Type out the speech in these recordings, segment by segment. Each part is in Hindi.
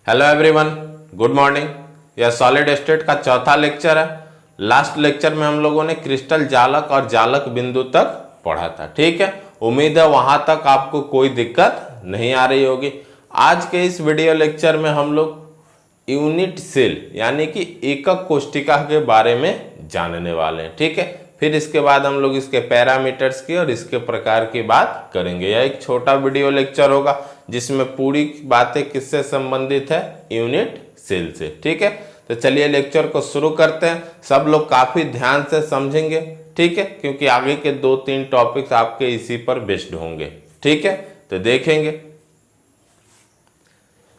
Hello everyone, good morning. यह सॉलिड स्टेट का चौथा लेक्चर है। लास्ट लेक्चर में हम लोगों ने क्रिस्टल जालक और जालक बिंदु तक पढ़ा था। ठीक है, उम्मीद है वहां तक आपको कोई दिक्कत नहीं आ रही होगी। आज के इस वीडियो लेक्चर में हम लोग यूनिट सेल यानी कि एकक कोष्ठिका के बारे में जानने वाले हैं। ठीक है, फिर इसके बाद हम लोग इसके पैरामीटर्स की और इसके प्रकार की बात करेंगे। यह एक छोटा वीडियो लेक्चर होगा जिसमें पूरी बातें किससे संबंधित है, यूनिट सेल से। ठीक है, तो चलिए लेक्चर को शुरू करते हैं। सब लोग काफी ध्यान से समझेंगे, ठीक है, क्योंकि आगे के 2-3 टॉपिक्स आपके इसी पर बेस्ड होंगे। ठीक है, तो देखेंगे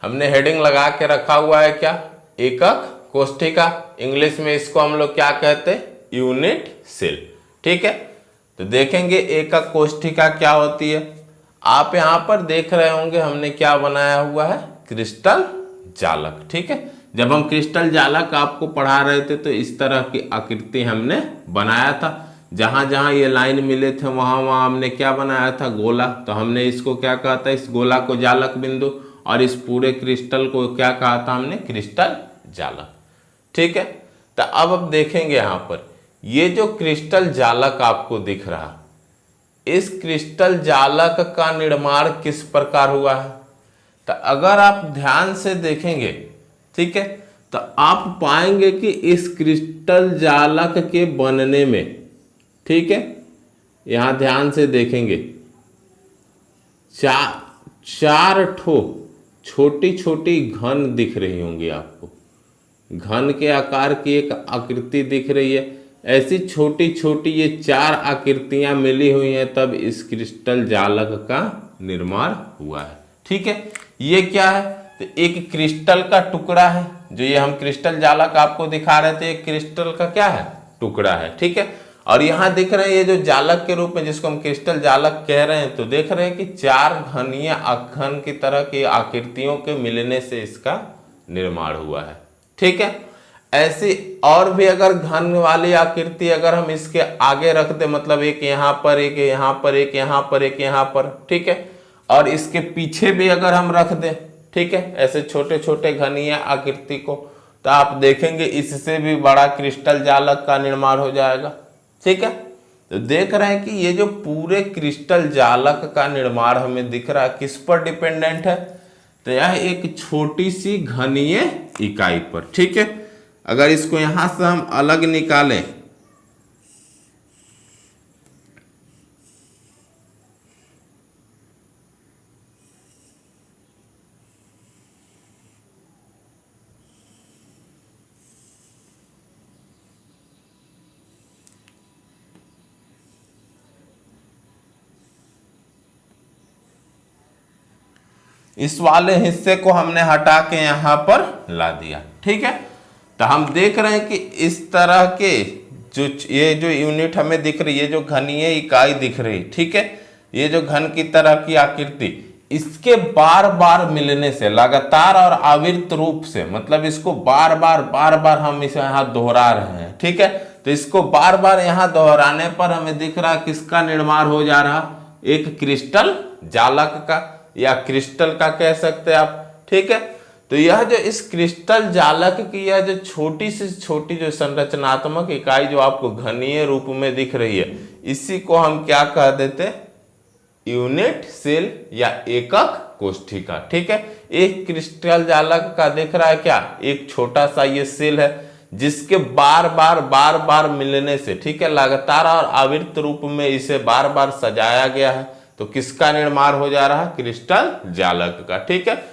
हमने हेडिंग लगा के रखा हुआ है क्या, एकक कोष्ठिका। इंग्लिश में इसको हम लोग क्या कहते हैं, यूनिट सेल। ठीक है, तो देखेंगे एकक कोष्ठिका क्या होती है। आप यहां पर देख रहे होंगे हमने क्या बनाया हुआ है, क्रिस्टल जालक। ठीक है, जब हम क्रिस्टल जालक आपको पढ़ा रहे थे तो इस तरह की आकृति हमने बनाया था। जहां जहां ये लाइन मिले थे वहां वहां हमने क्या बनाया था, गोला। तो हमने इसको क्या कहा था, इस गोला को जालक बिंदु, और इस पूरे क्रिस्टल को क्या कहा था हमने, क्रिस्टल जालक। ठीक है, तो अब देखेंगे यहां पर ये जो क्रिस्टल जालक आपको दिख रहा, इस क्रिस्टल जालक का निर्माण किस प्रकार हुआ है। तो अगर आप ध्यान से देखेंगे, ठीक है, तो आप पाएंगे कि इस क्रिस्टल जालक के बनने में, ठीक है, यहां ध्यान से देखेंगे चार ठो छोटी छोटी घन दिख रही होंगी आपको। घन के आकार की एक आकृति दिख रही है। ऐसी छोटी छोटी ये 4 आकृतियां मिली हुई हैं, तब इस क्रिस्टल जालक का निर्माण हुआ है। ठीक है, ये क्या है, तो एक क्रिस्टल का टुकड़ा है। जो ये हम क्रिस्टल जालक आपको दिखा रहे थे, एक क्रिस्टल का क्या है, टुकड़ा है। ठीक है, और यहां दिख रहे हैं ये जो जालक के रूप में जिसको हम क्रिस्टल जालक कह रहे हैं, तो देख रहे हैं कि 4 घनीय घन की तरह की आकृतियों के मिलने से इसका निर्माण हुआ है। ठीक है, ऐसी और भी अगर घन वाली आकृति अगर हम इसके आगे रख दे, मतलब एक यहाँ पर, एक यहाँ पर, एक यहाँ पर, एक यहाँ पर, ठीक है, और इसके पीछे भी अगर हम रख दें, ठीक है, ऐसे छोटे छोटे घनीय आकृति को, तो आप देखेंगे इससे भी बड़ा क्रिस्टल जालक का निर्माण हो जाएगा। ठीक है, तो देख रहे हैं कि ये जो पूरे क्रिस्टल जालक का निर्माण हमें दिख रहा है किस पर डिपेंडेंट है, तो यह एक छोटी सी घनीय इकाई पर। ठीक है, अगर इसको यहां से हम अलग निकालें, इस वाले हिस्से को हमने हटा के यहां पर ला दिया। ठीक है, तो हम देख रहे हैं कि इस तरह के जो ये जो यूनिट हमें दिख रही है, जो घनीय इकाई दिख रही, ठीक है, ये जो घन की तरह की आकृति, इसके बार बार मिलने से, लगातार और आवर्त रूप से, मतलब इसको बार बार हम इसे यहाँ दोहरा रहे हैं। ठीक है, तो इसको बार बार यहाँ दोहराने पर हमें दिख रहा किसका निर्माण हो जा रहा, एक क्रिस्टल जालक का, या क्रिस्टल का कह सकते हैं आप। ठीक है, तो यह जो इस क्रिस्टल जालक की यह जो छोटी से छोटी जो संरचनात्मक इकाई जो आपको घनीय रूप में दिख रही है, इसी को हम क्या कह देते, यूनिट सेल या एकक कोष्ठिका। ठीक है, एक क्रिस्टल जालक का दिख रहा है क्या, एक छोटा सा ये सेल है जिसके बार बार मिलने से, ठीक है, लगातार और आवर्त रूप में इसे बार बार सजाया गया है, तो किसका निर्माण हो जा रहा है, क्रिस्टल जालक का। ठीक है,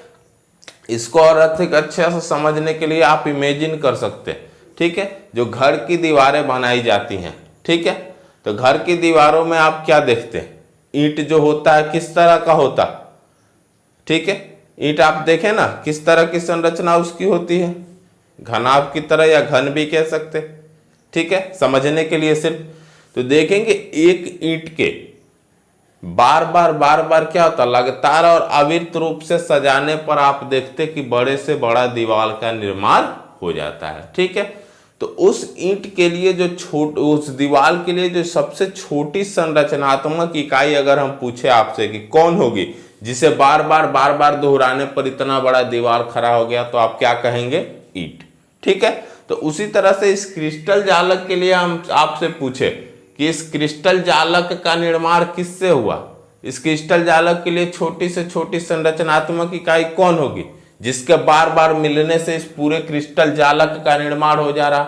इसको और अधिक अच्छे से समझने के लिए आप इमेजिन कर सकते हैं। ठीक है, जो घर की दीवारें बनाई जाती हैं, ठीक है, तो घर की दीवारों में आप क्या देखते हैं, ईंट जो होता है किस तरह का होता, ठीक है, ईंट आप देखें ना किस तरह की संरचना उसकी होती है, घनाभ की तरह, या घन भी कह सकते। ठीक है, समझने के लिए सिर्फ, तो देखेंगे एक ईंट के बार बार क्या होता, लगातार और आवर्त रूप से सजाने पर आप देखते कि बड़े से बड़ा दीवार का निर्माण हो जाता है। ठीक है, तो उस ईंट के लिए जो उस दीवार के लिए जो सबसे छोटी संरचनात्मक इकाई अगर हम पूछे आपसे कि कौन होगी, जिसे बार बार दोहराने पर इतना बड़ा दीवार खड़ा हो गया, तो आप क्या कहेंगे? ईंट। ठीक है, तो उसी तरह से इस क्रिस्टल जालक के लिए हम आपसे पूछे कि इस क्रिस्टल जालक का निर्माण किससे हुआ, इस क्रिस्टल जालक के लिए छोटी से छोटी संरचनात्मक इकाई कौन होगी जिसके बार बार मिलने से इस पूरे क्रिस्टल जालक का निर्माण हो जा रहा,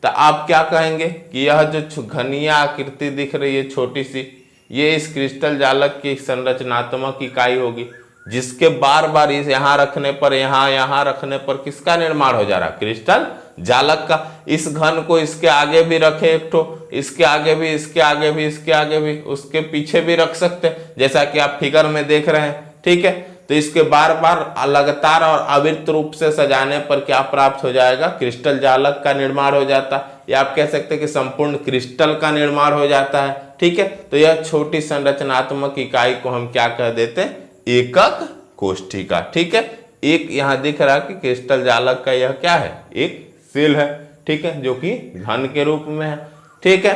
तो आप क्या कहेंगे कि यह जो घनीय आकृति दिख रही है छोटी सी, ये इस क्रिस्टल जालक की संरचनात्मक इकाई होगी जिसके बार बार इस यहाँ रखने पर यहाँ रखने पर किसका निर्माण हो जा रहा? क्रिस्टल जालक का। इस घन को इसके आगे भी रखे एक ठो, इसके आगे भी, इसके आगे भी, इसके आगे भी, उसके पीछे भी रख सकते हैं, जैसा कि आप फिगर में देख रहे हैं। ठीक है, तो इसके बार बार लगातार और अविरत रूप से सजाने पर क्या प्राप्त हो जाएगा? क्रिस्टल जालक का निर्माण हो जाता है, या आप कह सकते हैं कि संपूर्ण क्रिस्टल का निर्माण हो जाता है। ठीक है, तो यह छोटी संरचनात्मक इकाई को हम क्या कह देते हैं? एकक कोष्ठिका। ठीक है, एक यहाँ दिख रहा है कि क्रिस्टल जालक का यह क्या है? एक सेल है। ठीक है, जो कि घन के रूप में है। ठीक है,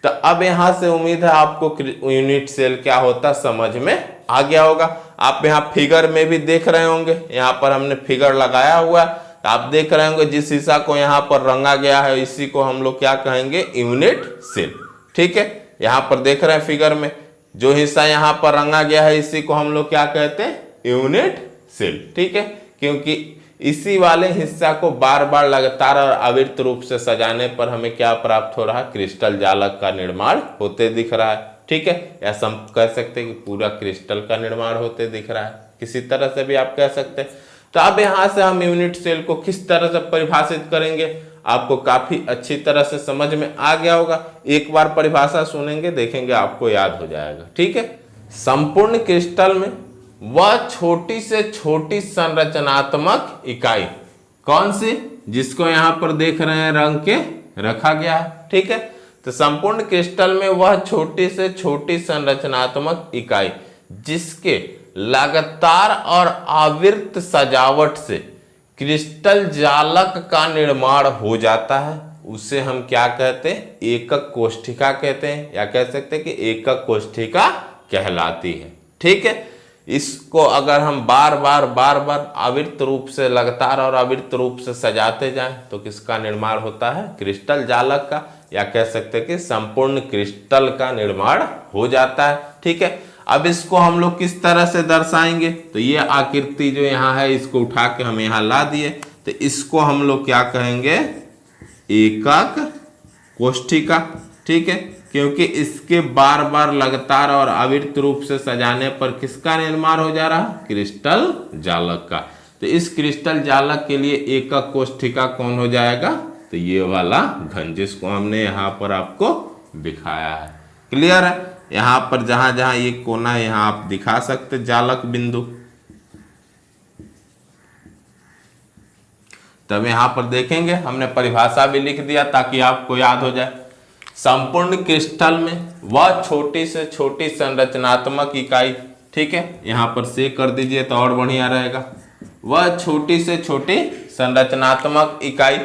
तो अब यहां से उम्मीद है आपको यूनिट सेल क्या होता समझ में आ गया होगा। आप यहाँ फिगर में भी देख रहे होंगे, यहाँ पर हमने फिगर लगाया हुआ है, तो आप देख रहे होंगे जिस हिस्सा को यहाँ पर रंगा गया है इसी को हम लोग क्या कहेंगे? Unit cell. ठीक है, यहाँ पर देख रहे हैं फिगर में जो हिस्सा यहाँ पर रंगा गया है इसी को हम लोग क्या कहते हैं? Unit cell. ठीक है, क्योंकि इसी वाले हिस्सा को बार बार लगातार और अविरत रूप से सजाने पर हमें क्या प्राप्त हो रहा है? क्रिस्टल जालक का निर्माण होते दिख रहा है। ठीक है, या हम कह सकते हैं कि पूरा क्रिस्टल का निर्माण होते दिख रहा है, किसी तरह से भी आप कह सकते हैं। तो अब यहाँ से हम यूनिट सेल को किस तरह से परिभाषित करेंगे आपको काफी अच्छी तरह से समझ में आ गया होगा। एक बार परिभाषा सुनेंगे, देखेंगे आपको याद हो जाएगा। ठीक है, संपूर्ण क्रिस्टल में वह छोटी से छोटी संरचनात्मक इकाई कौन सी, जिसको यहाँ पर देख रहे हैं रंग के रखा गया है। ठीक है, तो संपूर्ण क्रिस्टल में वह छोटी से छोटी संरचनात्मक इकाई जिसके लगातार और अविरत सजावट से क्रिस्टल जालक का निर्माण हो जाता है, उसे हम क्या कहते हैं? एकक कोष्ठिका कहते हैं, या कह सकते हैं कि एकक कोष्ठिका कहलाती है। ठीक है, इसको अगर हम बार बार अविरत रूप से लगातार और अविरत रूप से सजाते जाएं तो किसका निर्माण होता है? क्रिस्टल जालक का, या कह सकते हैं कि संपूर्ण क्रिस्टल का निर्माण हो जाता है। ठीक है, अब इसको हम लोग किस तरह से दर्शाएंगे? तो ये आकृति जो यहाँ है इसको उठा के हम यहाँ ला दिए, तो इसको हम लोग क्या कहेंगे? एकक कोष्ठिका। ठीक है, क्योंकि इसके बार बार लगातार और अविरत रूप से सजाने पर किसका निर्माण हो जा रहा है? क्रिस्टल जालक का। तो इस क्रिस्टल जालक के लिए एकक कोष्ठिका कौन हो जाएगा? तो ये वाला घन जिसको हमने यहाँ पर आपको दिखाया है। क्लियर है? यहाँ पर जहां जहां ये कोना यहाँ आप दिखा सकते जालक बिंदु। तब यहाँ पर देखेंगे हमने परिभाषा भी लिख दिया ताकि आपको याद हो जाए। संपूर्ण क्रिस्टल में वह छोटी से छोटी संरचनात्मक इकाई, ठीक है, यहाँ पर से कर दीजिए तो और बढ़िया रहेगा। वह छोटी से छोटी संरचनात्मक इकाई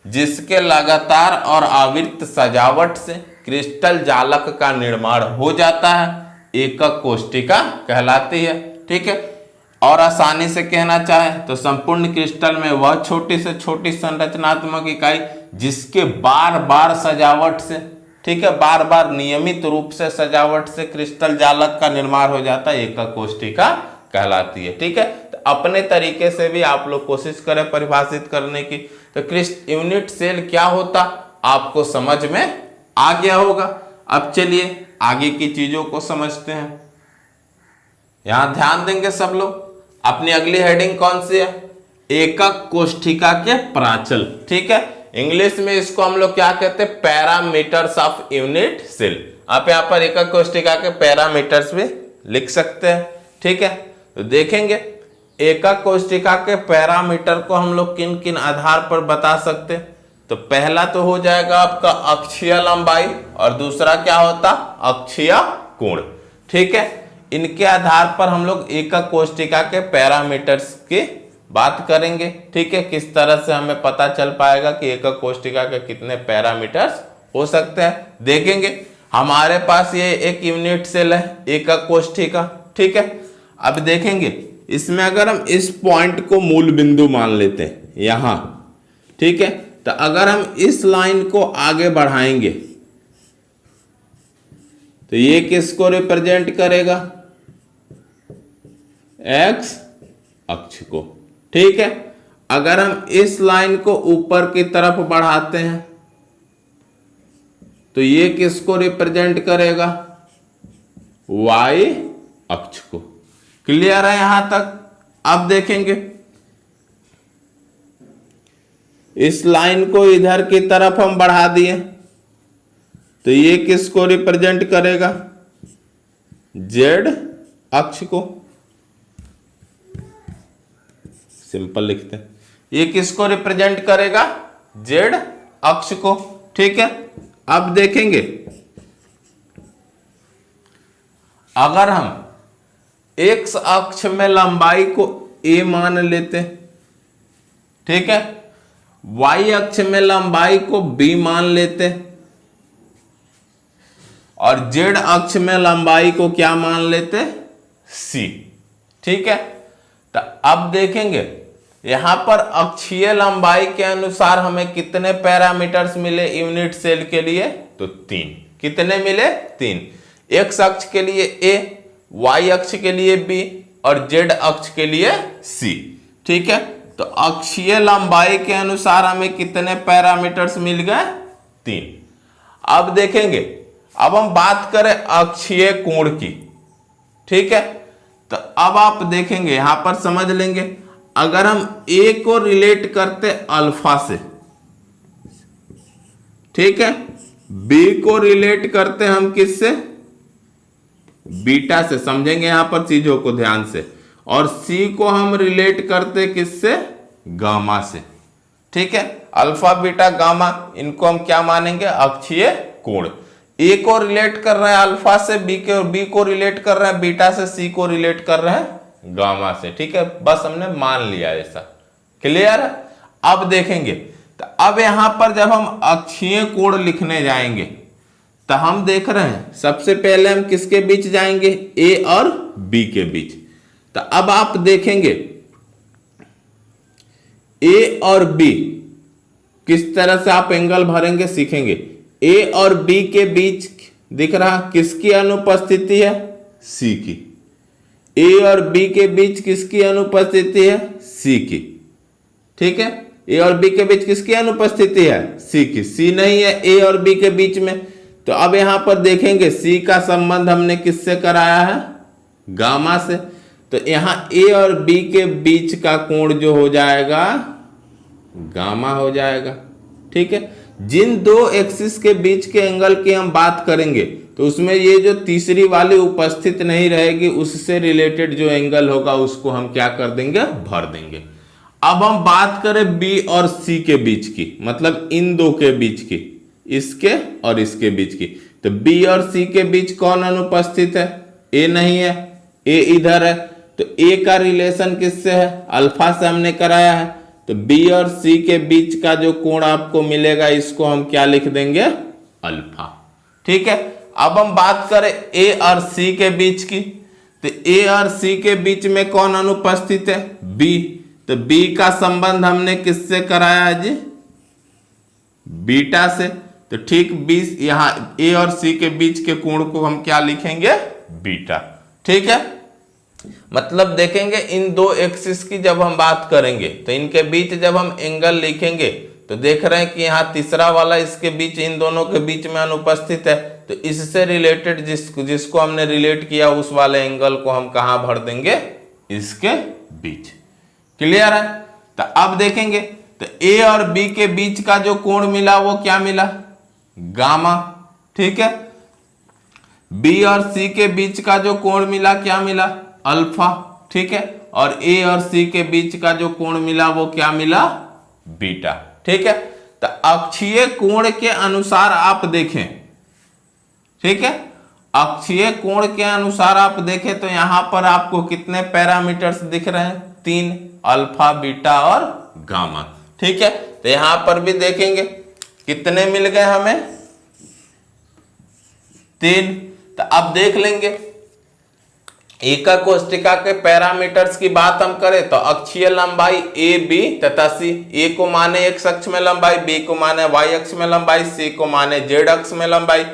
जिसके लगातार और अविरत सजावट से क्रिस्टल जालक का निर्माण हो जाता है, एकक कोष्ठिका कहलाती है। ठीक है, और आसानी से कहना चाहे तो संपूर्ण क्रिस्टल में वह छोटी से छोटी संरचनात्मक इकाई जिसके बार बार सजावट से, ठीक है, बार बार नियमित रूप से सजावट से क्रिस्टल जालक का निर्माण हो जाता है, एकक कोष्ठिका कहलाती है। ठीक है, तो अपने तरीके से भी आप लोग कोशिश करें परिभाषित करने की। तो यूनिट सेल क्या होता आपको समझ में आ गया होगा। अब चलिए आगे की चीजों को समझते हैं। यहां ध्यान देंगे सब लोग। अपनी अगली हेडिंग कौन सी है? एकक कोष्ठिका के प्राचल। ठीक है, इंग्लिश में इसको हम लोग क्या कहते हैं? Parameters of unit cell. आप यहाँ पर एकक कोष्ठिका के पैरामीटर्स भी लिख सकते हैं। ठीक है, तो देखेंगे एकक कोष्ठिका के पैरामीटर को हम लोग किन किन आधार पर बता सकते हैं। तो पहला तो हो जाएगा आपका अक्षीय लंबाई, और दूसरा क्या होता? अक्षीय कोण। ठीक है, इनके आधार पर हम लोग एकक कोष्ठिका के पैरामीटर्स की बात करेंगे। ठीक है, किस तरह से हमें पता चल पाएगा कि एकक कोष्ठिका के कितने पैरामीटर्स हो सकते हैं, देखेंगे। हमारे पास ये एक यूनिट सेल है, एकक कोष्ठिका। ठीक है, अब देखेंगे इसमें अगर हम इस पॉइंट को मूल बिंदु मान लेते हैं यहां, ठीक है, तो अगर हम इस लाइन को आगे बढ़ाएंगे तो ये किसको रिप्रेजेंट करेगा? एक्स अक्ष को, ठीक है। अगर हम इस लाइन को ऊपर की तरफ बढ़ाते हैं तो ये किसको रिप्रेजेंट करेगा? वाई अक्ष को। क्लियर है यहां तक? अब देखेंगे इस लाइन को इधर की तरफ हम बढ़ा दिए तो ये किसको रिप्रेजेंट करेगा? जेड अक्ष को। सिंपल लिखते हैं, ये किसको रिप्रेजेंट करेगा? जेड अक्ष को, ठीक है। अब देखेंगे अगर हम एक्स अक्ष में लंबाई को a मान लेते, ठीक है, y अक्ष में लंबाई को b मान लेते और z अक्ष में लंबाई को क्या मान लेते? c, ठीक है। तो अब देखेंगे यहां पर अक्षीय लंबाई के अनुसार हमें कितने पैरामीटर्स मिले यूनिट सेल के लिए? तो 3। कितने मिले? 3। एक्स अक्ष के लिए a, y अक्ष के लिए b और z अक्ष के लिए c, ठीक है। तो अक्षीय लंबाई के अनुसार हमें कितने पैरामीटर्स मिल गए? 3। अब देखेंगे, अब हम बात करें अक्षीय कोण की, ठीक है। तो अब आप देखेंगे यहां पर समझ लेंगे, अगर हम a को रिलेट करते अल्फा से, ठीक है, b को रिलेट करते हम किससे? बीटा से। समझेंगे यहां पर चीजों को ध्यान से। और c को हम रिलेट करते किससे? गामा से, ठीक है। अल्फा बीटा गामा, इनको हम क्या मानेंगे? अक्षीय कोण। a को रिलेट कर रहे हैं अल्फा से, b को रिलेट कर रहे हैं बीटा से, c को रिलेट कर रहे हैं गामा से, ठीक है। बस हमने मान लिया ऐसा। क्लियर है? अब देखेंगे तो अब यहां पर जब हम अक्षीय कोण लिखने जाएंगे तो हम देख रहे हैं सबसे पहले हम किसके बीच जाएंगे? a और b के बीच। तो अब आप देखेंगे a और b किस तरह से आप एंगल भरेंगे सीखेंगे। a और b के बीच दिख रहा किसकी अनुपस्थिति है? c की। a और b के बीच किसकी अनुपस्थिति है? c की, ठीक है। a और b के बीच किसकी अनुपस्थिति है? c की। c नहीं है a और b के बीच में। तो अब यहां पर देखेंगे c का संबंध हमने किससे कराया है? गामा से। तो यहां a और b के बीच का कोण जो हो जाएगा गामा हो जाएगा, ठीक है। जिन दो एक्सिस के बीच के एंगल की हम बात करेंगे तो उसमें ये जो तीसरी वाली उपस्थित नहीं रहेगी, उससे रिलेटेड जो एंगल होगा उसको हम क्या कर देंगे? भर देंगे। अब हम बात करें b और c के बीच की, मतलब इन दो के बीच की, इसके और इसके बीच की। तो b और c के बीच कौन अनुपस्थित है? a नहीं है, a इधर है। तो a का रिलेशन किससे है? अल्फा से हमने कराया है। तो b और c के बीच का जो कोण आपको मिलेगा इसको हम क्या लिख देंगे? अल्फा, ठीक है। अब हम बात करें a और c के बीच की, तो a और c के बीच में कौन अनुपस्थित है? b। तो b का संबंध हमने किससे कराया है जी? बीटा से। तो ठीक b यहां a और c के बीच के कोण को हम क्या लिखेंगे? बीटा, ठीक है। मतलब देखेंगे इन दो एक्सिस की जब हम बात करेंगे तो इनके बीच जब हम एंगल लिखेंगे तो देख रहे हैं कि यहाँ तीसरा वाला इसके बीच, इन दोनों के बीच में अनुपस्थित है। तो इससे रिलेटेड जिसको हमने रिलेट किया उस वाले एंगल को हम कहाँ भर देंगे? इसके बीच। क्लियर है? तो अब देखेंगे तो a और b के बीच का जो कोण मिला वो क्या मिला? गामा, ठीक है। b और c के बीच का जो कोण मिला क्या मिला? अल्फा, ठीक है। और a और c के बीच का जो कोण मिला वो क्या मिला? बीटा, ठीक है। तो अक्षीय कोण के अनुसार आप देखें, ठीक है, अक्षीय कोण के अनुसार आप देखें तो यहां पर आपको कितने पैरामीटर्स दिख रहे हैं? 3, अल्फा, बीटा और गामा, ठीक है। तो यहां पर भी देखेंगे कितने मिल गए हमें? 3। तो अब देख लेंगे एकक कोष्ठिका के पैरामीटर्स की बात हम करें तो अक्षीय लंबाई ए बी तथा सी, ए को माने एक्स अक्ष में लंबाई, बी को माने वाई अक्ष में लंबाई, सी को माने जेड अक्ष में लंबाई।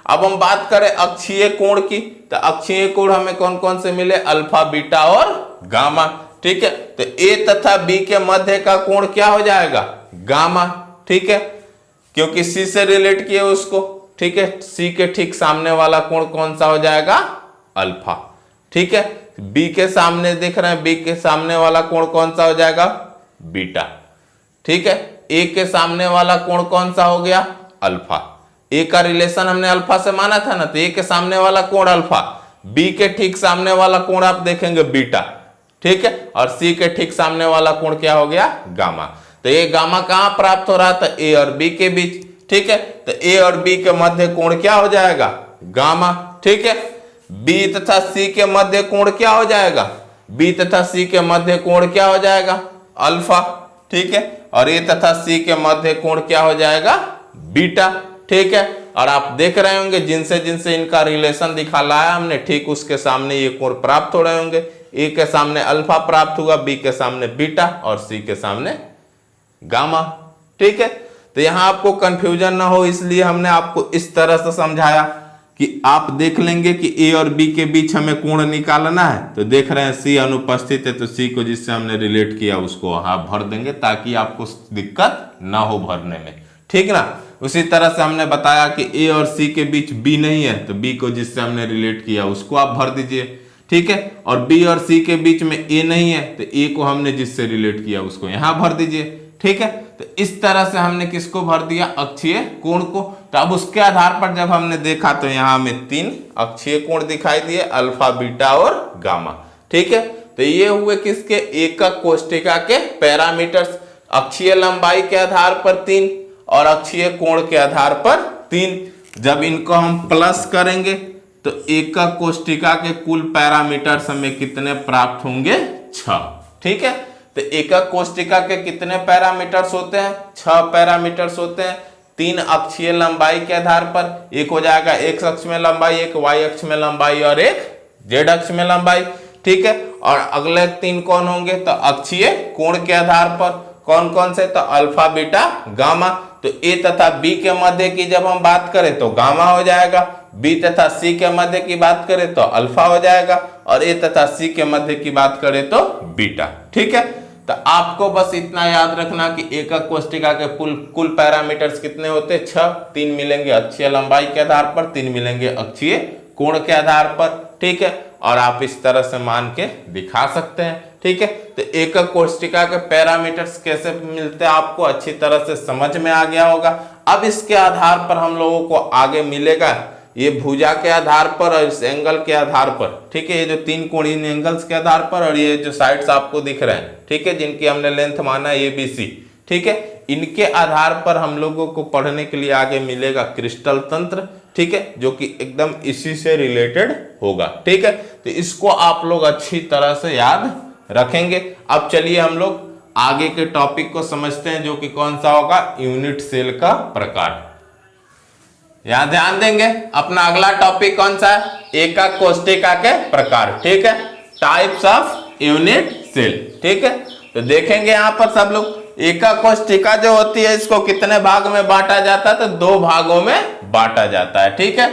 अब हम बात करें अक्षीय कोण की, तो अक्षीय कोण हमें कौन कौन से मिले, अल्फा बीटा और गामा। ठीक है, तो ए तथा बी के मध्य का कोण क्या हो जाएगा, गामा। ठीक है, क्योंकि सी से रिलेट किए उसको। ठीक है, सी के ठीक सामने वाला कोण कौन सा हो जाएगा, अल्फा। ठीक है, बी के सामने देख रहे हैं, बी के सामने वाला कोण कौन सा हो जाएगा, बीटा। ठीक है, ए के सामने वाला कोण कौन सा हो गया, अल्फा। ए का रिलेशन हमने अल्फा से माना था ना, तो ए के सामने वाला कोण अल्फा, बी के ठीक सामने वाला कोण आप देखेंगे बीटा। ठीक है, और सी के ठीक सामने वाला कोण क्या हो गया, गामा। तो ये गामा कहां प्राप्त हो रहा था, ए और बी के बीच। ठीक है, तो ए और बी के मध्य कोण क्या हो जाएगा, गामा। ठीक है, बी तथा सी के मध्य कोण क्या हो जाएगा, बी तथा सी के मध्य कोण क्या हो जाएगा, अल्फा। ठीक है, और ए तथा सी के मध्य कोण क्या हो जाएगा, बीटा। ठीक है, और आप देख रहे होंगे जिनसे जिनसे इनका रिलेशन दिखा लाया हमने, ठीक उसके सामने ये कोण प्राप्त हो रहे होंगे। ए के सामने अल्फा प्राप्त हुआ, बी के सामने बीटा और सी के सामने गामा। ठीक है, तो यहां आपको कंफ्यूजन ना हो इसलिए हमने आपको इस तरह से समझाया कि आप देख लेंगे कि ए और बी के बीच हमें कोण निकालना है, तो देख रहे हैं सी अनुपस्थित है, तो सी को जिससे हमने रिलेट किया उसको वहां भर देंगे ताकि आपको दिक्कत ना हो भरने में। ठीक ना, उसी तरह से हमने बताया कि ए और सी के बीच बी नहीं है, तो बी को जिससे हमने रिलेट किया उसको आप भर दीजिए। ठीक है, और बी और सी के बीच में ए नहीं है, तो ए को हमने जिससे रिलेट किया उसको यहां भर दीजिए। ठीक है, तो इस तरह से हमने किसको भर दिया, अक्षीय कोण को। तो अब उसके आधार पर जब हमने देखा तो यहां हमें 3 अक्षीय कोण दिखाई दिए, अल्फा बीटा और गामा। ठीक है, तो ये हुए किसके, एकक कोष्ठिका के पैरामीटर्स, अक्षीय लंबाई के आधार पर 3 और अक्षीय कोण के आधार पर 3। जब इनको हम प्लस करेंगे तो एकक कोष्ठिका के कुल पैरामीटर्स हमें कितने प्राप्त होंगे, 6। ठीक है, तो एकक कोष्ठिका के कितने पैरामीटर्स होते हैं, 6 पैरामीटर्स होते हैं। 3 अक्षीय लंबाई के आधार पर, एक हो जाएगा एक्स अक्ष में लंबाई, एक वाई अक्ष में लंबाई और एक जेड अक्ष में लंबाई। ठीक है, और अगले 3 कौन होंगे, तो अक्षीय कोण के आधार पर कौन कौन से, तो अल्फा बीटा गामा। तो ए तथा बी के मध्य की जब हम बात करें तो गामा हो जाएगा, बी तथा सी के मध्य की बात करें तो अल्फा हो जाएगा, और ए तथा सी के मध्य की बात करें तो बीटा। ठीक है, तो आपको बस इतना याद रखना कि एकक कोष्ठिका के कुल पैरामीटर्स कितने होते हैं, 6। 3 मिलेंगे अक्षीय लंबाई के आधार पर, 3 मिलेंगे अक्षीय कोण के आधार पर। ठीक है, और आप इस तरह से मान के दिखा सकते हैं। ठीक है, तो एकक कोष्ठिका के पैरामीटर्स कैसे मिलते हैं आपको अच्छी तरह से समझ में आ गया होगा। अब इसके आधार पर हम लोगों को आगे मिलेगा ये भुजा के आधार पर और इस एंगल के आधार पर। ठीक है, ये जो 3 कोण इन एंगल्स के आधार पर और ये जो साइड्स आपको दिख रहे हैं, ठीक है, जिनकी हमने लेंथ माना ABC। ठीक है, इनके आधार पर हम लोगों को पढ़ने के लिए आगे मिलेगा क्रिस्टल तंत्र। ठीक है, जो कि एकदम इसी से रिलेटेड होगा। ठीक है, तो इसको आप लोग अच्छी तरह से याद रखेंगे। अब चलिए हम लोग आगे के टॉपिक को समझते हैं, जो कि कौन सा होगा, यूनिट सेल का प्रकार। यहां ध्यान देंगे, अपना अगला टॉपिक कौन सा है, एकक कोष्ठिका के प्रकार। ठीक है, टाइप्स ऑफ यूनिट सेल। ठीक है, तो देखेंगे यहां पर सब लोग, एकक कोष्ठिका जो होती है इसको कितने भाग में बांटा जाता है, तो 2 भागों में बांटा जाता है। ठीक है,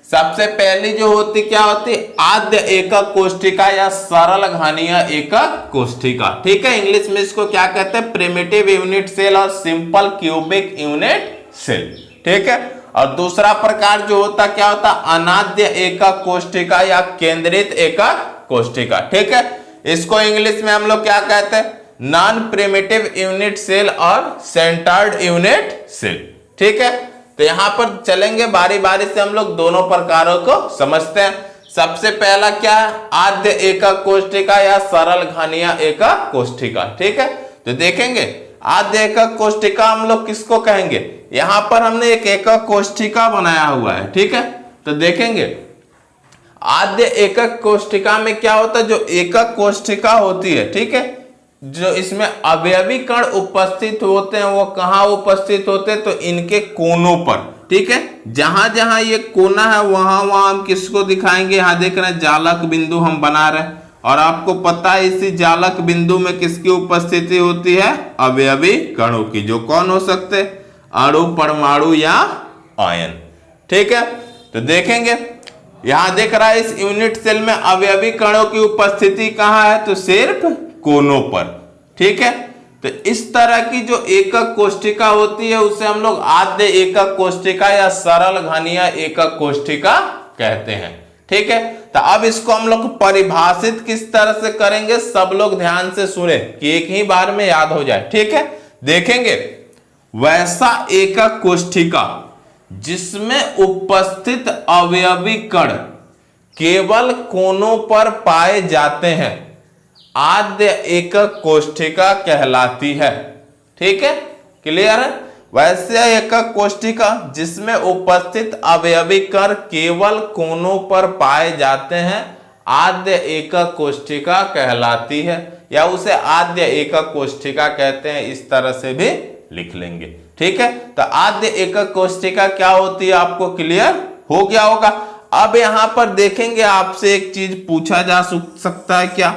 सबसे पहली जो होती क्या होती, आद्य एकक कोष्ठिका या सरल घनीय एकक कोष्ठिका। ठीक है, इंग्लिश में इसको क्या कहते हैं, प्रिमिटिव यूनिट सेल और सिंपल क्यूबिक यूनिट सेल। ठीक है, और दूसरा प्रकार जो होता क्या होता, अनाद्य एकक कोष्ठिका या केंद्रित एकक कोष्ठिका। ठीक है, इसको इंग्लिश में हम लोग क्या कहते हैं, नॉन प्रिमिटिव यूनिट सेल और सेंटर्ड यूनिट सेल। ठीक है, तो यहां पर चलेंगे बारी बारी से, हम लोग दोनों प्रकारों को समझते हैं। सबसे पहला क्या है, आद्य एकक कोष्ठिका या सरल घनीय एकक कोष्ठिका। ठीक है, तो देखेंगे आद्य एकक कोष्ठिका हम लोग किसको कहेंगे, यहां पर हमने एक एकक कोष्ठिका बनाया हुआ है। ठीक है, तो देखेंगे आद्य एकक कोष्ठिका में क्या होता है, जो एकक कोष्ठिका होती है, ठीक है, जो इसमें अवयवी कण उपस्थित होते हैं वो कहां उपस्थित होते हैं, तो इनके कोनों पर। ठीक है, जहां जहां ये कोना है वहां वहां हम किसको दिखाएंगे, यहां देख रहे हैं जालक बिंदु हम बना रहे हैं, और आपको पता है इसी जालक बिंदु में किसकी उपस्थिति होती है, अवयवी कणों की, जो कौन हो सकते, अणु, परमाणु या आयन। ठीक है, तो देखेंगे यहां देख रहा है इस यूनिट सेल में अवयवी कणों की उपस्थिति कहां है, तो सिर्फ कोनों पर। ठीक है, तो इस तरह की जो एकक कोष्ठिका होती है उसे हम लोग आद्य एकक कोष्ठिका या सरल घनीय एकक कोष्ठिका कहते हैं। ठीक है, तो अब इसको हम लोग परिभाषित किस तरह से करेंगे, सब लोग ध्यान से सुने कि एक ही बार में याद हो जाए। ठीक है, देखेंगे वैसा एकक कोष्ठिका जिसमें उपस्थित अवयवी कण केवल कोनों पर पाए जाते हैं आद्य एकक कोष्ठिका कहलाती है। ठीक है, क्लियर है, वैसे एकक कोष्ठिका जिसमें उपस्थित अवयवी कण केवल कोनों पर पाए जाते हैं आद्य एकक कोष्ठिका कहलाती है, या उसे आद्य एकक कोष्ठिका कहते हैं, इस तरह से भी लिख लेंगे। ठीक है, तो आद्य एकक कोष्ठिका क्या होती है आपको क्लियर हो गया होगा। अब यहां पर देखेंगे आपसे एक चीज पूछा जा सकता है क्या,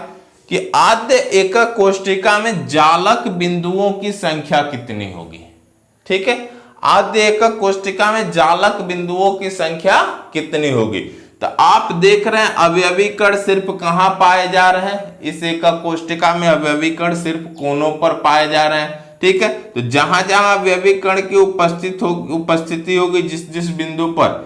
कि आद्य एकक कोष्ठिका में जालक बिंदुओं की संख्या कितनी होगी। ठीक है, आद्य एकक कोष्ठिका में जालक बिंदुओं की संख्या कितनी होगी, तो आप देख रहे हैं अवयवी कण सिर्फ कहां पाए जा रहे हैं, इस एकक कोष्ठिका में अवयवी कण सिर्फ कोनों पर पाए जा रहे हैं। ठीक है, तो जहां जहां अवयवी कण की उपस्थिति होगी जिस जिस बिंदु पर,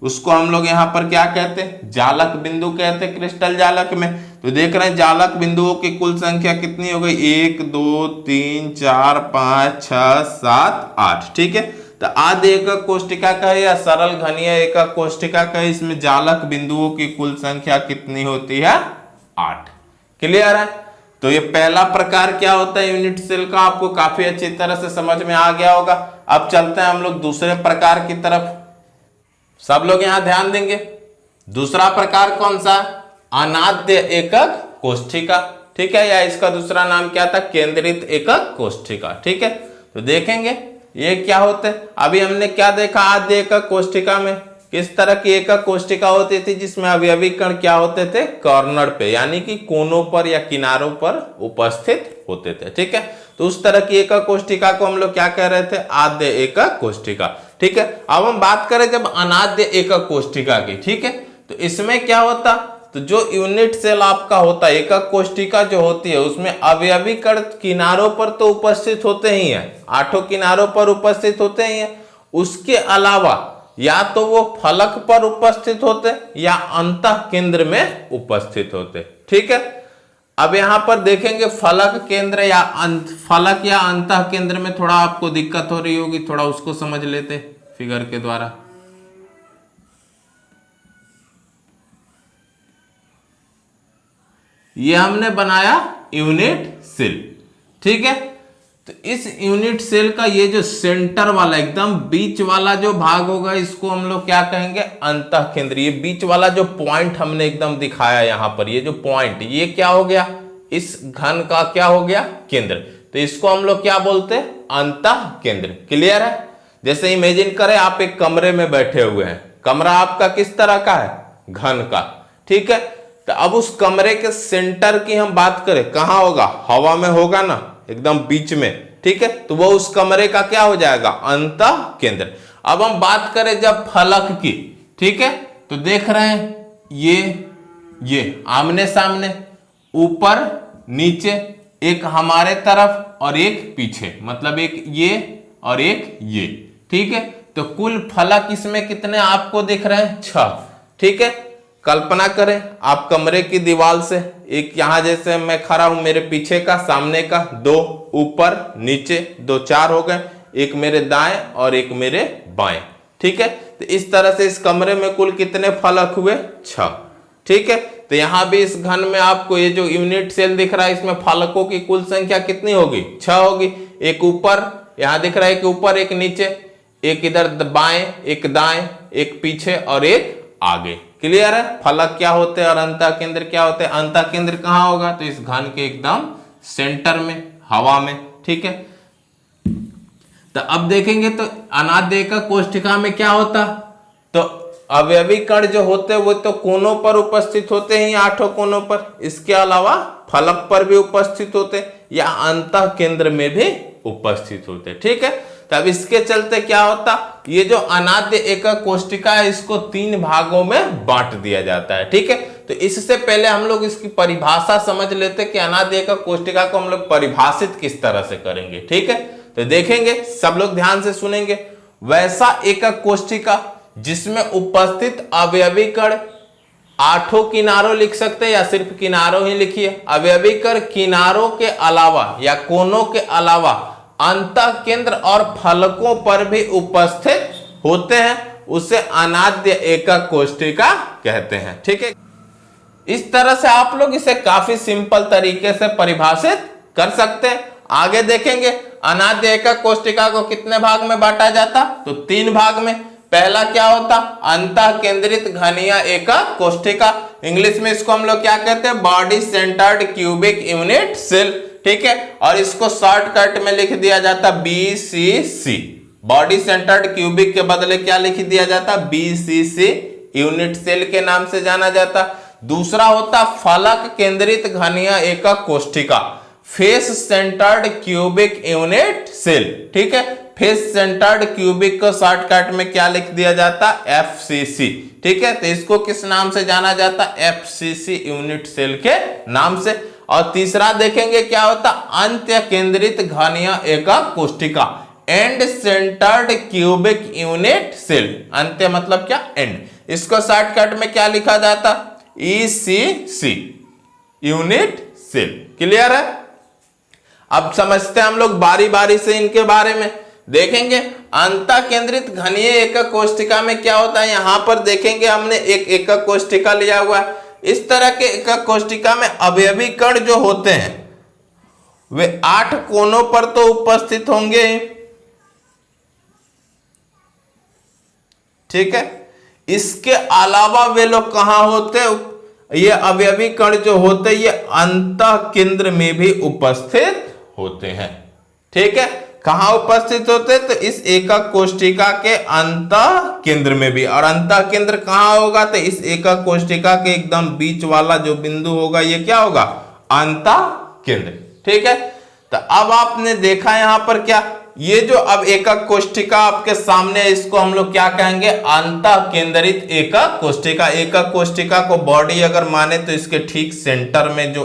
उसको हम लोग यहाँ पर क्या कहते हैं, जालक बिंदु कहते हैं क्रिस्टल जालक में। तो देख रहे हैं जालक बिंदुओं की कुल संख्या कितनी हो गई, 1 2 3 4 5 6 7 8। ठीक है, तो आद्य एकक कोष्ठिका का है या सरल घनीय एकक कोष्ठिका का है, इसमें जालक बिंदुओं की कुल संख्या कितनी होती है, 8। क्लियर है, तो ये पहला प्रकार क्या होता है यूनिट सेल का, आपको काफी अच्छी तरह से समझ में आ गया होगा। अब चलते हैं हम लोग दूसरे प्रकार की तरफ, सब लोग यहां ध्यान देंगे। दूसरा प्रकार कौन सा, अनाद्य एकक कोष्ठिका। ठीक है, या इसका दूसरा नाम क्या था, केंद्रित एकक कोष्ठिका। ठीक है, तो देखेंगे ये क्या होते हैं। अभी हमने क्या देखा, आद्य एकक कोष्ठिका में किस तरह की एकक कोष्ठिका होती थी, जिसमें अवयवी कण क्या होते थे, कॉर्नर पे यानी कि कोनों पर या किनारों पर उपस्थित होते थे। ठीक है, तो उस तरह की एकक कोष्ठिका को हम लोग क्या कह रहे थे, आद्य एकक कोष्ठिका। ठीक है, अब हम बात करें जब अनाद्य एकक कोष्ठिका की। ठीक है, तो इसमें क्या होता, तो जो यूनिट सेल आपका होता है, एकक कोष्ठिका जो होती है उसमें अवयवी कण किनारों पर तो उपस्थित होते ही हैं, 8 किनारों पर उपस्थित होते ही हैं, उसके अलावा या तो वो फलक पर उपस्थित होते या अंतः केंद्र में उपस्थित होते। ठीक है, अब यहां पर देखेंगे फलक केंद्र या फलक या अंतः केंद्र में थोड़ा आपको दिक्कत हो रही होगी, थोड़ा उसको समझ लेते फिगर के द्वारा। ये हमने बनाया यूनिट सेल। ठीक है, तो इस यूनिट सेल का ये जो सेंटर वाला एकदम बीच वाला जो भाग होगा इसको हम लोग क्या कहेंगे, अंतः केंद्र। ये बीच वाला जो पॉइंट हमने एकदम दिखाया यहां पर, ये जो पॉइंट, ये क्या हो गया, इस घन का क्या हो गया, केंद्र। तो इसको हम लोग क्या बोलते हैं, अंतः केंद्र। क्लियर है, जैसे इमेजिन करें आप एक कमरे में बैठे हुए हैं, कमरा आपका किस तरह का है, घन का। ठीक है, तो अब उस कमरे के सेंटर की हम बात करें, कहां होगा, हवा में होगा ना, एकदम बीच में। ठीक है, तो वो उस कमरे का क्या हो जाएगा, अंतः केंद्र। अब हम बात करें जब फलक की, ठीक है, तो देख रहे हैं ये आमने सामने, ऊपर नीचे, एक हमारे तरफ और एक पीछे, मतलब एक ये और एक ये। ठीक है, तो कुल फलक इसमें कितने आपको दिख रहे हैं, 6। ठीक है, कल्पना करें आप कमरे की दीवार से, एक यहां जैसे मैं खड़ा हूं, मेरे पीछे का, सामने का 2, ऊपर नीचे 2, 4 हो गए, एक मेरे दाएं और एक मेरे बाएं। ठीक है, तो इस तरह से इस कमरे में कुल कितने फलक हुए, 6। ठीक है, तो यहां भी इस घन में आपको ये जो यूनिट सेल दिख रहा है इसमें फलकों की कुल संख्या कितनी होगी, 6 होगी। एक ऊपर यहां दिख रहा है, एक ऊपर एक नीचे, एक इधर बाएं, एक दाएं, एक पीछे और एक आगे। क्लियर है, फलक क्या होते हैं और अंतः केंद्र क्या होते हैं। अंतः केंद्र कहां होगा, तो इस घन के एकदम सेंटर में, हवा में। ठीक है, तो अब देखेंगे तो अनाद्य एकक कोष्ठिका में क्या होता, तो अवयवी कण जो होते हैं वो तो कोनों पर उपस्थित होते हैं, आठों कोनों पर, इसके अलावा फलक पर भी उपस्थित होते या अंतः केंद्र में भी उपस्थित होते। ठीक है, तब इसके चलते क्या होता, ये जो अनाद्य एकक कोष्ठिका है इसको 3 भागों में बांट दिया जाता है। ठीक है, तो इससे पहले हम लोग इसकी परिभाषा समझ लेते हैं कि अनाद्य एकक कोष्ठिका को हम लोग परिभाषित किस तरह से करेंगे। ठीक है, तो देखेंगे, सब लोग ध्यान से सुनेंगे। वैसा एकक कोष्ठिका जिसमें उपस्थित अवयवी कण 8 किनारों लिख सकते हैं या सिर्फ किनारों ही लिखिए, अवयवी कण किनारों के अलावा या कोनों के अलावा अंतः केंद्र और फलकों पर भी उपस्थित होते हैं, उसे अनाद्य एकक कोष्ठिका कहते हैं। ठीक है, इस तरह से आप लोग इसे काफी सिंपल तरीके से परिभाषित कर सकते हैं। आगे देखेंगे अनाद्य एकक कोष्ठिका को कितने भाग में बांटा जाता, तो 3 भाग में। पहला क्या होता, अंतः केंद्रित घनीय एकक कोष्ठिका, इंग्लिश में इसको हम लोग क्या कहते हैं, body centred cubic unit cell. ठीक है, और इसको शॉर्टकट में लिख दिया जाता BCC, बॉडी सेंटर्ड क्यूबिक के बदले क्या लिख दिया जाता, BCC, यूनिट सेल के नाम से जाना जाता। दूसरा होता फलक केंद्रित घनीय एकक कोष्ठिका, face centred cubic unit cell. ठीक है, फेस सेंटर्ड क्यूबिक को शॉर्टकट में क्या लिख दिया जाता, FCC। ठीक है, तो इसको किस नाम से जाना जाता, FCC यूनिट सेल के नाम से। और तीसरा देखेंगे क्या होता, अंत्य केंद्रित घनीय एकक कोष्ठिका, end centred cubic unit cell. अंत्य मतलब क्या, एंड, इसको शॉर्टकट में क्या लिखा जाता, ECC यूनिट सेल। क्लियर है, अब समझते हैं हम लोग बारी बारी से इनके बारे में। देखेंगे अंतः केंद्रित घनीय एकक कोष्ठिका में क्या होता है, यहां पर देखेंगे हमने एक एकक कोष्ठिका लिया हुआ है। इस तरह के एकक कोष्ठिका में अवयवी कण जो होते हैं वे 8 कोनों पर तो उपस्थित होंगे। ठीक है, इसके अलावा वे लोग कहां होते, ये अवयवी कण जो होते ये अंतः केंद्र में भी उपस्थित होते हैं। ठीक है, कहां उपस्थित होते, तो इस एकक कोष्ठिका के अंतः केंद्र में भी। और अंतः केंद्र कहां होगा, तो इस एकक कोष्ठिका के एकदम बीच वाला जो बिंदु होगा ये क्या होगा, अंतः केंद्र। ठीक है, तो अब आपने देखा यहां पर क्या, ये जो अब एकक कोष्ठिका आपके सामने है इसको हम लोग क्या कहेंगे, अंतः केंद्रित एकक कोष्ठिका। एकक कोष्ठिका को बॉडी अगर माने तो इसके ठीक सेंटर में जो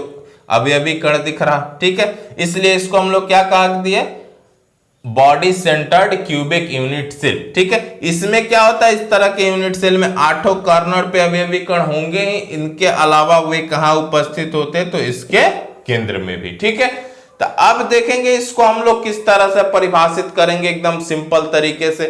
अवयवी कण दिख रहा। ठीक है, इसलिए इसको हम लोग क्या कह दिए, body centred cubic unit cell. ठीक है, इसमें क्या होता है, इस तरह के यूनिट सेल में 8 कॉर्नर पे अवयवी कण होंगे ही, इनके अलावा वे कहां उपस्थित होते हैं, तो इसके केंद्र में भी। ठीक है, तो अब देखेंगे इसको हम लोग किस तरह से परिभाषित करेंगे एकदम सिंपल तरीके से,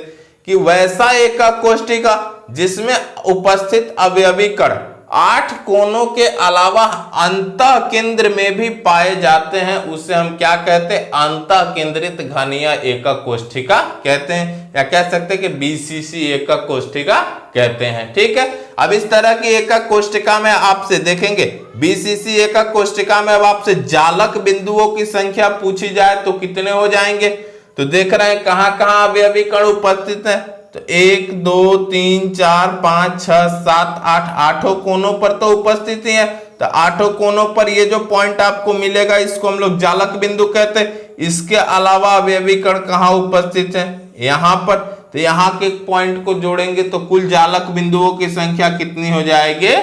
कि वैसा एकक कोष्ठिका जिसमें उपस्थित अवयवी कण 8 कोनों के अलावा अंतः केंद्र में भी पाए जाते हैं, उसे हम क्या कहते हैं, अंतः केंद्रित घनीय एकक कोष्ठिका कहते हैं, या कह सकते हैं कि BCC एकक कोष्ठिका कहते हैं। ठीक है, अब इस तरह की एकक कोष्ठिका में आपसे देखेंगे, BCC एकक कोष्ठिका में अब आपसे जालक बिंदुओं की संख्या पूछी जाए तो कितने हो जाएंगे, तो देख रहे हैं कहां कहां अवयवी कण उपस्थित है, तो 1 2 3 4 5 6 7 8, 8 कोनों पर तो उपस्थिति है। तो 8 कोनों पर ये जो पॉइंट आपको मिलेगा इसको हम लोग जालक बिंदु कहते हैं। इसके अलावा अवयवी कण कहां उपस्थित है, यहां पर, तो यहां के पॉइंट को जोड़ेंगे तो कुल जालक बिंदुओं की संख्या कितनी हो जाएगी,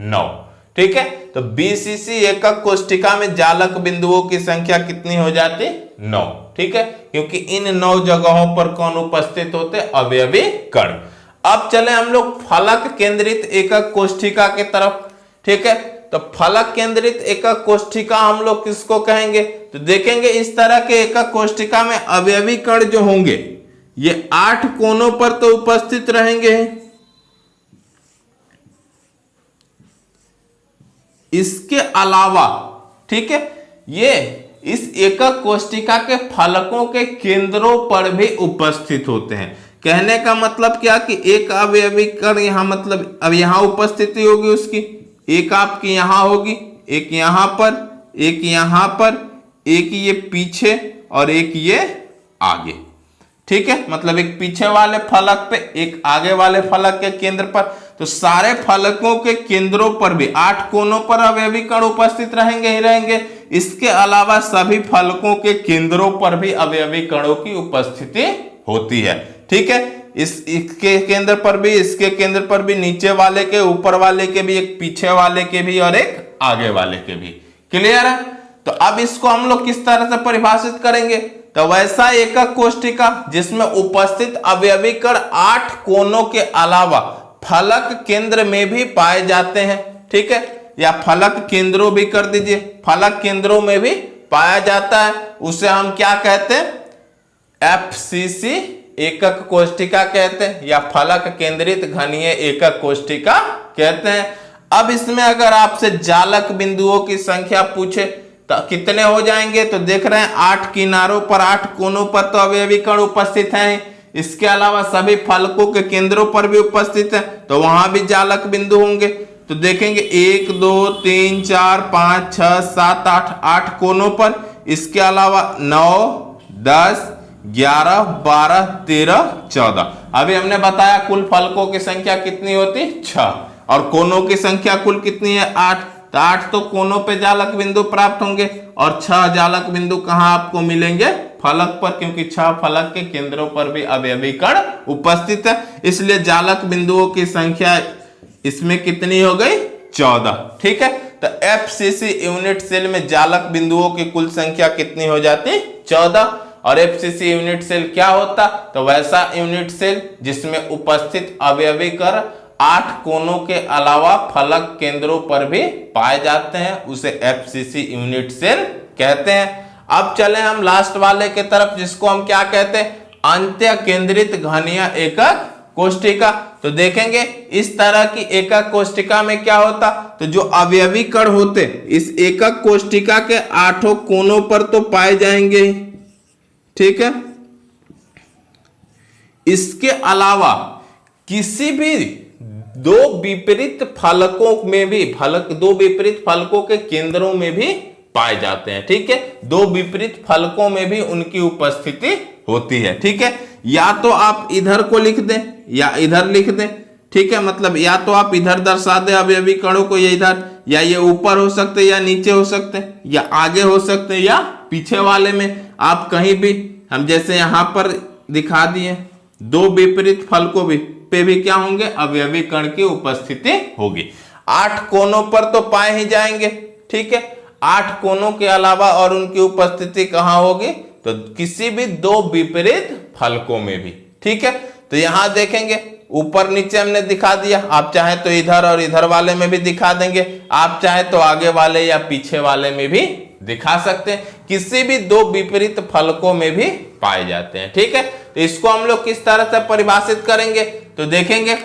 9। ठीक है, तो BCC एकक कोष्ठिका में जालक बिंदुओं की संख्या कितनी हो जाती, 9। ठीक है, क्योंकि इन 9 जगहों पर कौन उपस्थित होते, अवयवी कण। अब चले हम लोग फलक केंद्रित एकक कोष्ठिका के तरफ। ठीक है, तो फलक केंद्रित एकक कोष्ठिका हम लोग किसको कहेंगे, तो देखेंगे इस तरह के एकक कोष्ठिका में अवयवी कण जो होंगे ये 8 कोनों पर तो उपस्थित रहेंगे, इसके अलावा, ठीक है, ये इस एकक कोष्ठिका के फलकों के केंद्रों पर भी उपस्थित होते हैं। कहने का मतलब क्या कि एक अवयवी कण यहां, मतलब अब यहां उपस्थिति होगी उसकी, एक आपकी यहां होगी, एक यहां पर, एक यहां पर, एक ये पीछे और एक ये आगे। ठीक है, मतलब एक पीछे वाले फलक पे, एक आगे वाले फलक के केंद्र पर। तो सारे फलकों के केंद्रों पर भी 8 कोनों पर अवयवी कण उपस्थित रहेंगे ही रहेंगे। इसके अलावा सभी फलकों के केंद्रों पर भी अवयवी कणों की उपस्थिति होती है। ठीक है, इसके केंद्र पर भी, इसके केंद्र पर भी, नीचे वाले के, ऊपर वाले के भी, एक पीछे वाले के भी और एक आगे वाले के भी। क्लियर है? तो अब इसको हम लोग किस तरह से परिभाषित करेंगे? तो वैसा एकक कोष्ठिका जिसमें उपस्थित अवयवी कण 8 कोनों के अलावा फलक केंद्र में भी पाए जाते हैं। ठीक है, या फलक केंद्रों भी कर दीजिए, फलक केंद्रों में भी पाया जाता है, उसे हम क्या कहते हैं? FCC एकक कोष्ठिका कहते हैं, या फलक केंद्रित घनीय एकक कोष्ठिका कहते हैं। अब इसमें अगर आपसे जालक बिंदुओं की संख्या पूछे तो कितने हो जाएंगे? तो देख रहे हैं 8 किनारों पर, 8 कोनों पर तो अवयवी कण उपस्थित हैं। इसके अलावा सभी फलकों के केंद्रों पर भी उपस्थित है, तो वहां भी जालक बिंदु होंगे। तो देखेंगे 1 2 3 4 5 6 7 8 कोनों पर। इसके अलावा 9 10 11 12 13 14। अभी हमने बताया कुल फलकों की संख्या कितनी होती? 6, और कोनों की संख्या कुल कितनी है? 8। तो 8 तो कोनों पे जालक बिंदु प्राप्त होंगे, और 6 जालक बिंदु कहां आपको मिलेंगे? फलक पर, क्योंकि 6 फलक के केंद्रों पर भी अवयवी कण उपस्थित है। इसलिए जालक बिंदुओं की संख्या इसमें कितनी हो गई? 14। ठीक है, तो FCC यूनिट सेल में जालक बिंदुओं की कुल संख्या कितनी हो जाती? 14। और FCC यूनिट सेल क्या होता? तो वैसा यूनिट सेल जिसमें उपस्थित अवयवी कण 8 कोनों के अलावा फलक केंद्रों पर भी पाए जाते हैं, उसे FCC यूनिट सेल कहते हैं। अब चले हम लास्ट वाले के तरफ, जिसको हम क्या कहते हैं? अंत्य केंद्रित घनीय एकक कोष्ठिका। तो देखेंगे इस तरह की एकक कोष्ठिका में क्या होता? तो जो अवयवी कण होते इस एकक कोष्ठिका के 8 कोनों पर तो पाए जाएंगे। ठीक है, इसके अलावा किसी भी दो विपरीत फलकों में भी, दो विपरीत फलकों के केंद्रों में भी पाए जाते हैं। ठीक है, दो विपरीत फलकों में भी उनकी उपस्थिति होती है। ठीक है, या तो आप इधर को लिख दें या इधर लिख दें। ठीक है, मतलब या तो आप इधर दर्शा दें अवयवी कणों को, ये इधर, या ये ऊपर हो सकते या नीचे हो सकते, या आगे हो सकते या पीछे वाले में, आप कहीं भी। हम जैसे यहां पर दिखा दिए, दो विपरीत फलकों पे भी क्या होंगे? अवयवी कण की उपस्थिति होगी। 8 कोनों पर तो पाए ही जाएंगे। ठीक है, 8 कोनों के अलावा और उनकी उपस्थिति कहां होगी? तो किसी भी दो विपरीत फलकों में भी। ठीक है, तो यहां देखेंगे ऊपर नीचे हमने दिखा दिया, आप चाहे तो इधर और इधर वाले में भी दिखा देंगे, आप चाहे तो आगे वाले या पीछे वाले में भी दिखा सकते हैं, किसी भी दो विपरीत फलकों में भी पाए जाते हैं। ठीक है, तो इसको हम लोग किस तरह से परिभाषित करेंगे? तो देखेंगे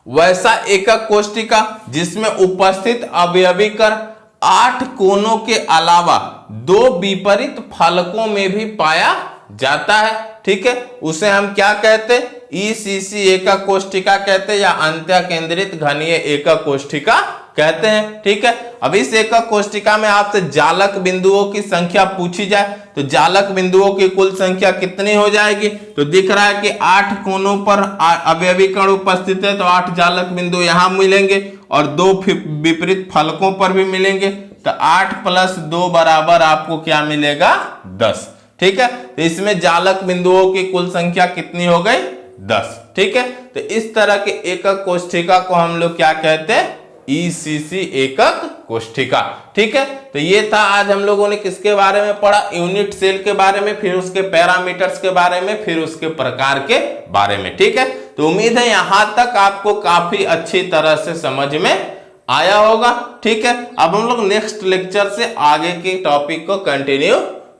वैसा एकक कोष्ठिका जिसमें उपस्थित अवयवी कण 8 कोनों के अलावा दो विपरीत फलकों में भी पाया जाता है। ठीक है, उसे हम क्या कहते हैं? ECC एकक कोष्ठिका कहते हैं, या अंत्य केंद्रित घनीय एकक कोष्ठिका कहते हैं। ठीक है, अब इस एकक कोष्ठिका में आपसे जालक बिंदुओं की संख्या पूछी जाए तो जालक बिंदुओं की कुल संख्या कितनी हो जाएगी? तो दिख रहा है कि 8 कोनों पर अवयवी कण उपस्थित है, तो 8 जालक बिंदु यहां मिलेंगे और दो विपरीत फलकों पर भी मिलेंगे। तो 8 + 2 बराबर आपको क्या मिलेगा? 10। ठीक है, तो इसमें जालक बिंदुओं की कुल संख्या कितनी हो गई? 10। ठीक है, तो इस तरह के एकक कोष्ठिका को हम लोग क्या कहते हैं? ECC एकक कोष्ठिका। ठीक है, तो ये था आज हम लोगों ने किसके बारे में पढ़ा? यूनिट सेल के बारे में, फिर उसके पैरामीटर्स के बारे में, फिर उसके प्रकार के बारे में। ठीक है, तो उम्मीद है यहां तक आपको काफी अच्छी तरह से समझ में आया होगा। ठीक है, अब हम लोग नेक्स्ट लेक्चर से आगे के टॉपिक को कंटिन्यू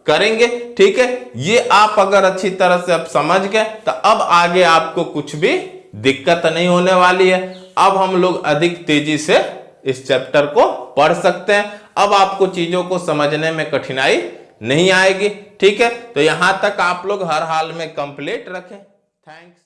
करेंगे। ठीक है, ये आप अगर अच्छी तरह से अब समझ गए तो अब आगे आपको कुछ भी दिक्कत नहीं होने वाली है। अब हम लोग अधिक तेजी से इस चैप्टर को पढ़ सकते हैं। अब आपको चीजों को समझने में कठिनाई नहीं आएगी। ठीक है, तो यहां तक आप लोग हर हाल में कंप्लीट रखें। थैंक्स।